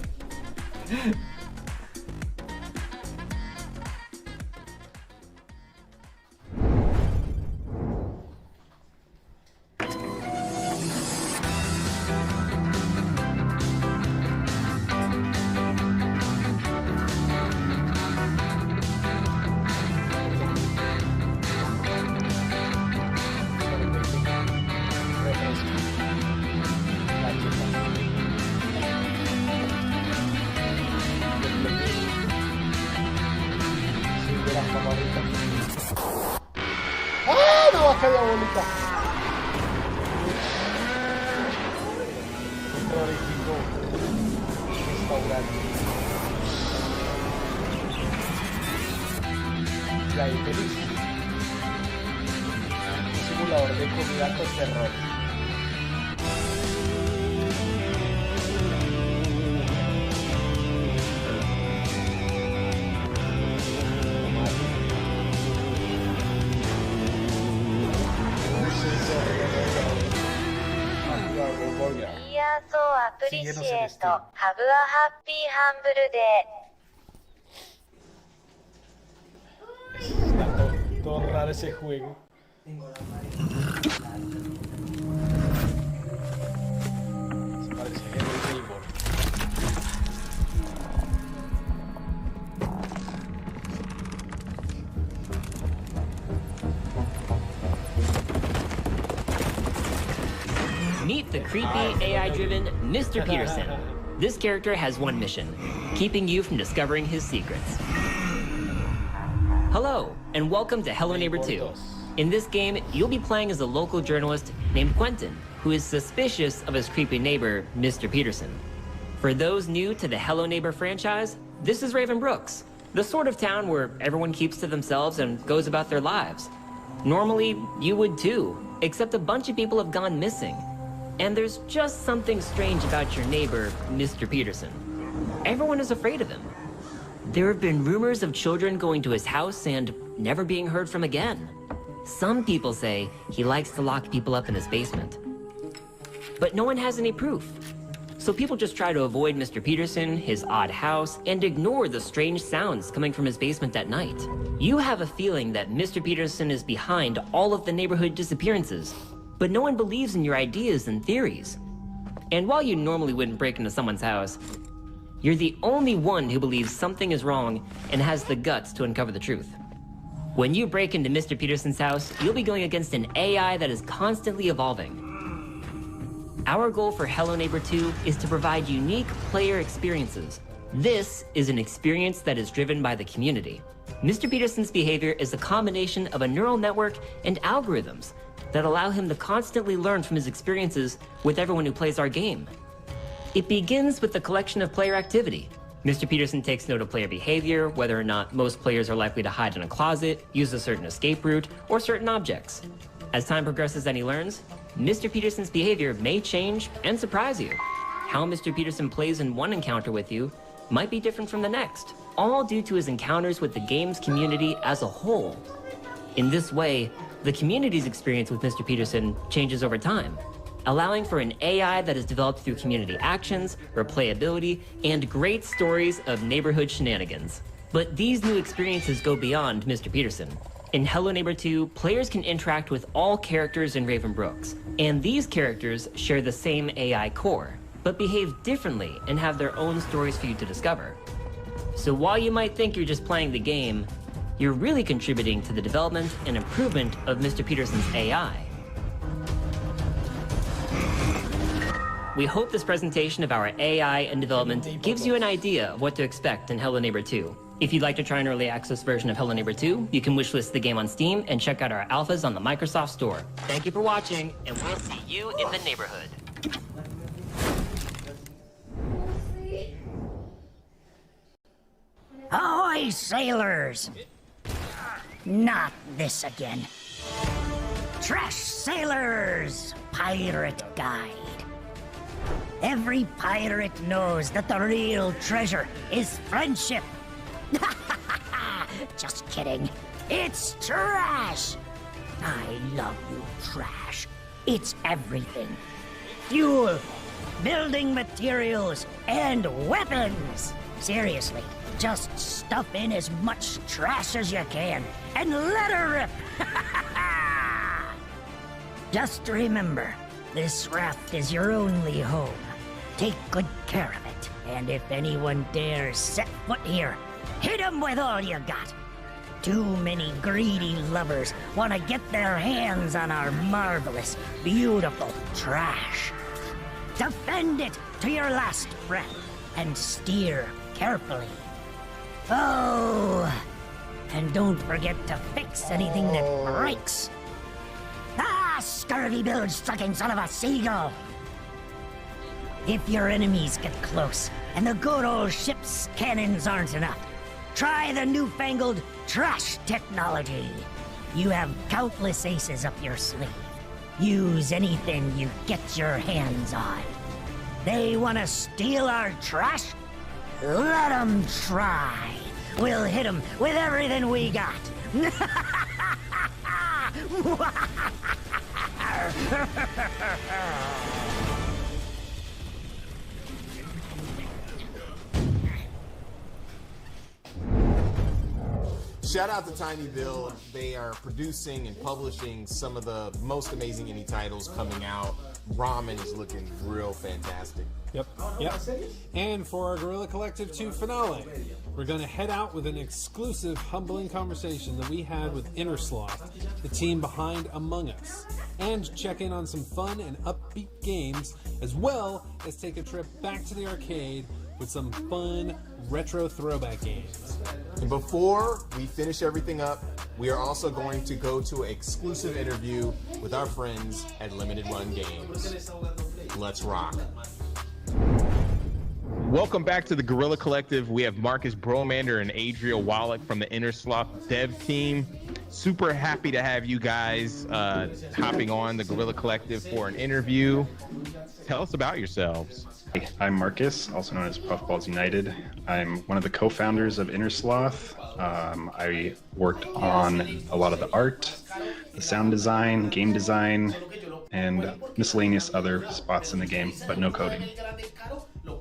¡Ah! ¡Una vaca diabólica! Un terrorífico restaurante. Y ahí feliz. Un simulador de comida con terror. So appreciate. Have a happy humble day. Está todo raro ese juego. Se parece a Henry Seymour. Meet the creepy, AI-driven Mr. Peterson. This character has one mission, keeping you from discovering his secrets. Hello, and welcome to Hello Neighbor 2. In this game, you'll be playing as a local journalist named Quentin, who is suspicious of his creepy neighbor, Mr. Peterson. For those new to the Hello Neighbor franchise, this is Raven Brooks, the sort of town where everyone keeps to themselves and goes about their lives. Normally, you would too, except a bunch of people have gone missing. And there's just something strange about your neighbor, Mr. Peterson. Everyone is afraid of him. There have been rumors of children going to his house and never being heard from again. Some people say he likes to lock people up in his basement. But no one has any proof. So people just try to avoid Mr. Peterson, his odd house, and ignore the strange sounds coming from his basement at night. You have a feeling that Mr. Peterson is behind all of the neighborhood disappearances. But no one believes in your ideas and theories. And while you normally wouldn't break into someone's house, you're the only one who believes something is wrong and has the guts to uncover the truth. When you break into Mr. Peterson's house, you'll be going against an AI that is constantly evolving. Our goal for Hello Neighbor 2 is to provide unique player experiences. This is an experience that is driven by the community. Mr. Peterson's behavior is a combination of a neural network and algorithms that allow him to constantly learn from his experiences with everyone who plays our game. It begins with the collection of player activity. Mr. Peterson takes note of player behavior, whether or not most players are likely to hide in a closet, use a certain escape route, or certain objects. As time progresses and he learns, Mr. Peterson's behavior may change and surprise you. How Mr. Peterson plays in one encounter with you might be different from the next, all due to his encounters with the game's community as a whole. In this way, the community's experience with Mr. Peterson changes over time, allowing for an AI that is developed through community actions, replayability, and great stories of neighborhood shenanigans. But these new experiences go beyond Mr. Peterson. In Hello Neighbor 2, players can interact with all characters in Raven Brooks, and these characters share the same AI core, but behave differently and have their own stories for you to discover. So while you might think you're just playing the game, you're really contributing to the development and improvement of Mr. Peterson's AI. We hope this presentation of our AI and development gives you an idea of what to expect in Hello Neighbor 2. If you'd like to try an early access version of Hello Neighbor 2, you can wishlist the game on Steam and check out our alphas on the Microsoft Store. Thank you for watching, and we'll see you in the neighborhood. Ahoy, sailors! Not this again. Trash Sailors Pirate Guide. Every pirate knows that the real treasure is friendship. Just kidding. It's trash. I love you, trash. It's everything. Fuel, building materials, and weapons. Seriously, just stuff in as much trash as you can and let her rip. Just remember, this raft is your only home. Take good care of it, and if anyone dares set foot here, hit them with all you got. Too many greedy lovers want to get their hands on our marvelous, beautiful trash. Defend it to your last breath, and steer carefully. Oh, and don't forget to fix anything that breaks. Ah, scurvy-billed sucking son of a seagull! If your enemies get close, and the good old ship's cannons aren't enough, try the newfangled trash technology. You have countless aces up your sleeve. Use anything you get your hands on. They want to steal our trash? Let them try. We'll hit them with everything we got. Shout out to Tinyville. They are producing and publishing some of the most amazing indie titles coming out. Ramen is looking real fantastic. Yep. And for our Guerrilla Collective 2 finale, we're going to head out with an exclusive, humbling conversation that we had with Innersloth, the team behind Among Us, and check in on some fun and upbeat games, as well as take a trip back to the arcade with some fun retro throwback games. And before we finish everything up, we are also going to go to an exclusive interview with our friends at Limited Run Games. Let's rock. Welcome back to the Guerrilla Collective. We have Marcus Bromander and Adriel Wallach from the Innersloth dev team. Super happy to have you guys hopping on the Guerrilla Collective for an interview. Tell us about yourselves. I'm Marcus, also known as Puffballs United. I'm one of the co-founders of Innersloth. I worked on a lot of the art, the sound design, game design, and miscellaneous other spots in the game, but no coding.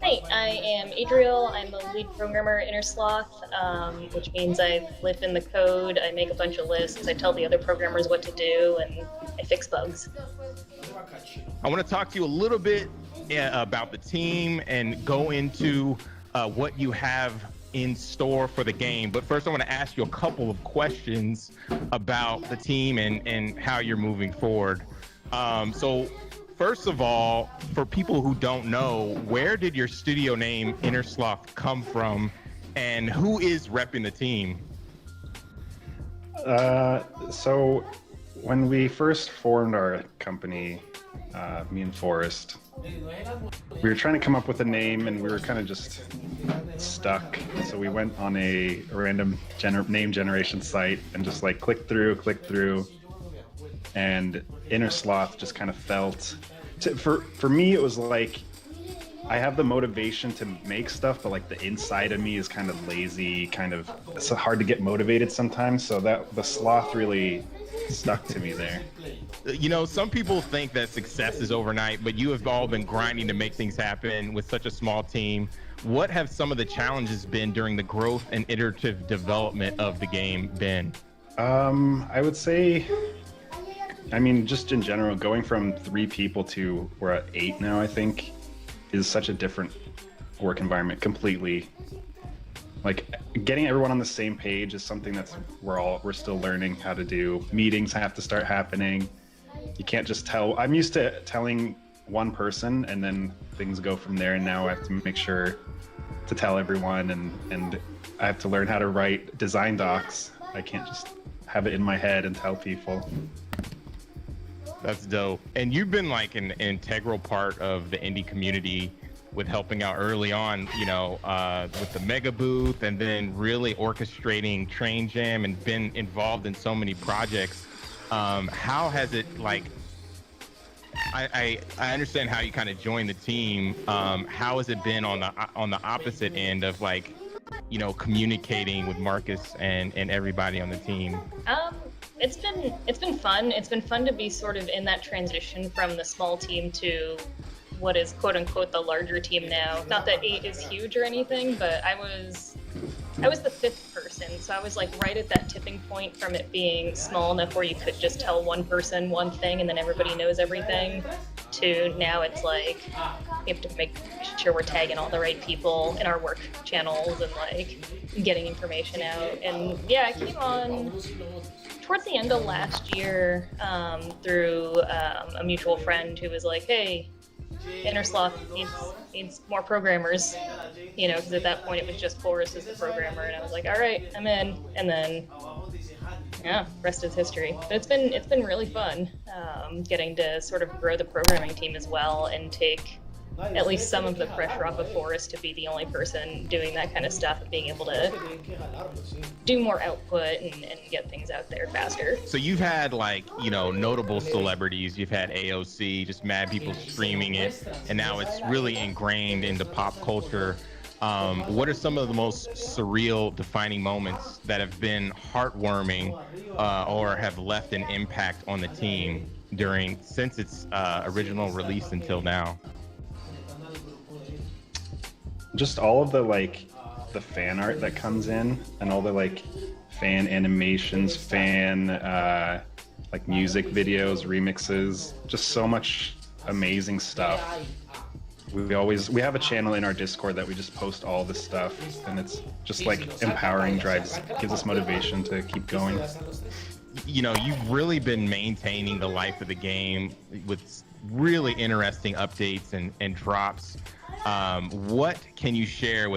Hi, I am Adriel. I'm the lead programmer at Innersloth, which means I live in the code, I make a bunch of lists, I tell the other programmers what to do, and I fix bugs. I want to talk to you a little bit about the team and go into what you have in store for the game. But first, I want to ask you a couple of questions about the team and how you're moving forward. So first of all, for people who don't know, where did your studio name Innersloth come from, and who is repping the team? So when we first formed our company, me and Forrest, we were trying to come up with a name, and we were kind of just stuck. So we went on a random name generation site and just like clicked through, and Innersloth just kind of felt. For me, it was like I have the motivation to make stuff, but like the inside of me is kind of lazy, it's hard to get motivated sometimes. So that the sloth really stuck to me there. You know, some people think that success is overnight, but you have all been grinding to make things happen with such a small team. What have some of the challenges been during the growth and iterative development of the game been? I would say, I mean, just in general, going from 3 people to we're at 8 now, I think, is such a different work environment completely. Like getting everyone on the same page is something that's we're still learning how to do. Meetings have to start happening. You can't just tell. I'm used to telling one person and then things go from there, and now I have to make sure to tell everyone, and I have to learn how to write design docs. I can't just have it in my head and tell people. That's dope. And you've been like an integral part of the indie community with helping out early on, you know, with the mega booth, and then really orchestrating Train Jam and been involved in so many projects. How has it, like, I understand how you kind of joined the team. How has it been on the opposite end of, like, you know, communicating with Marcus and everybody on the team? It's been fun. It's been fun to be sort of in that transition from the small team to what is quote unquote the larger team now. Not that 8 is huge or anything, but I was the 5th person, so I was like right at that tipping point from it being small enough where you could just tell one person one thing and then everybody knows everything, to now it's like we have to make sure we're tagging all the right people in our work channels and like getting information out. And yeah, I came on towards the end of last year through a mutual friend who was like, hey, Innersloth needs more programmers, you know, because at that point it was just Forrest as the programmer, and I was like, all right, I'm in. And then, yeah, rest is history. But it's been really fun getting to sort of grow the programming team as well and take at least some of the pressure off of Forrest to be the only person doing that kind of stuff and being able to do more output and get things out there faster. So you've had, like, you know, notable celebrities. You've had AOC, just mad people streaming it, and now it's really ingrained into pop culture. What are some of the most surreal, defining moments that have been heartwarming or have left an impact on the team since its original release until now? Just all of the, like, the fan art that comes in, and all the, like, fan animations, like, music videos, remixes, just so much amazing stuff. We have a channel in our Discord that we just post all this stuff, and it's just like empowering, gives us motivation to keep going. You know, you've really been maintaining the life of the game with really interesting updates and drops. What can you share with